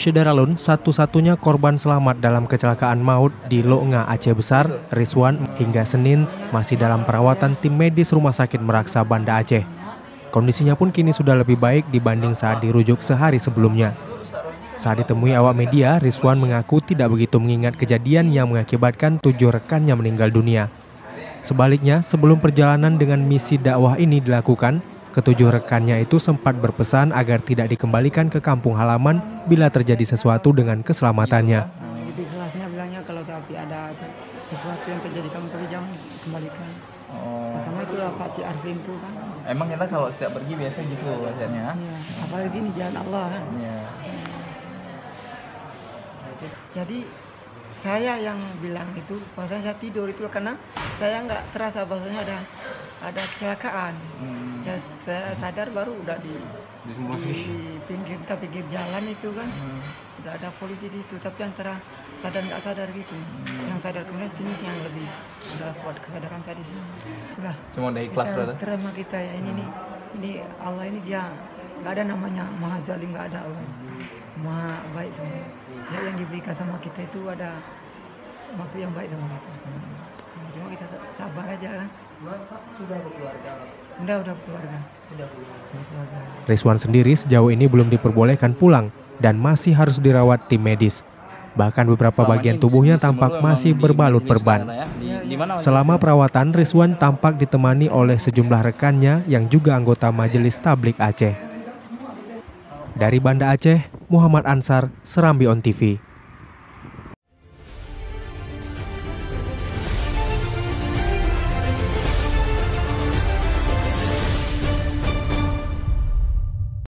Syederalun, satu-satunya korban selamat dalam kecelakaan maut di Loknga, Aceh Besar, Rizwan hingga Senin masih dalam perawatan tim medis Rumah Sakit Meraksa Banda Aceh. Kondisinya pun kini sudah lebih baik dibanding saat dirujuk sehari sebelumnya. Saat ditemui awak media, Rizwan mengaku tidak begitu mengingat kejadian yang mengakibatkan 7 rekannya meninggal dunia. Sebaliknya, sebelum perjalanan dengan misi dakwah ini dilakukan, ketujuh rekannya itu sempat berpesan agar tidak dikembalikan ke kampung halaman bila terjadi sesuatu dengan keselamatannya. Jadi kelasnya bilangnya kalau tapi ada sesuatu yang terjadi kamu jangan kembalikan. Pertama itu Pak Cik Arvin itu kan. Emang kita kalau setiap pergi biasa gitu biasanya? Iya, apalagi ini jalan Allah kan. Iya. Jadi saya yang bilang itu bahwasanya saya tidur itu karena saya nggak terasa bahwasanya ada kecelakaan. Ya, saya sadar baru udah di pinggir jalan itu kan. Udah ada polisi di situ, tapi antara sadar nggak sadar gitu. Yang sadar kemudian sini yang lebih udah kuat kesadaran tadi sini. Itulah. Cuma udah ikhlas berarti. Terima kita ya ini Allah ini dia nggak ada namanya maha zalim, nggak ada Allah. Maha baik semua. Ya, yang diberikan sama kita itu ada maksud yang baik sama kita. Cuma kita sabar aja kan. Sudah berkeluarga? Udah berkeluarga. Sudah berkeluarga. Rizwan sendiri sejauh ini belum diperbolehkan pulang dan masih harus dirawat tim medis. Bahkan beberapa bagian tubuhnya tampak masih berbalut perban. Selama perawatan, Rizwan tampak ditemani oleh sejumlah rekannya yang juga anggota Majelis Tablik Aceh. Dari Banda Aceh, Muhammad Ansar, Serambi On TV.